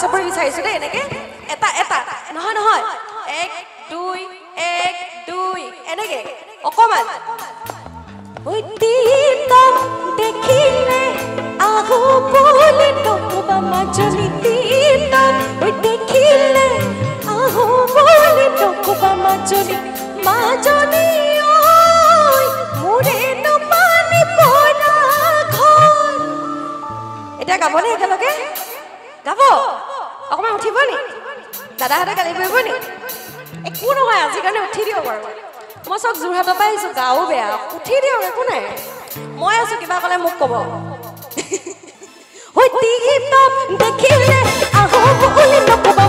চাপৰি বিচাৰিছো দেই এনেকে এটা এটা নহয় নহয় 1 2 1 2 এনেকে অকমান ওই তিতম দেখিলে আহো বলে নকবা মাজনি তিতম ওই দেখিলে আহো বলে নকবা মাজনি মাজনি ওই মোরে নমানি পড়া ঘর এটা গাবনে একেলগে গাব অকমান উঠিব নি দাদাহঁতে গালি পাৰিব নি একো নহয় আজি কাৰণে উঠি দিও বাৰু মই সব জুৰহাটৰ পৰা আহিছো গাও বেয়া উঠি দিও একো নাই মই আছো কিবা কলে মোক কব হৈ তিতম দেখিলে আহো বুলি নকবা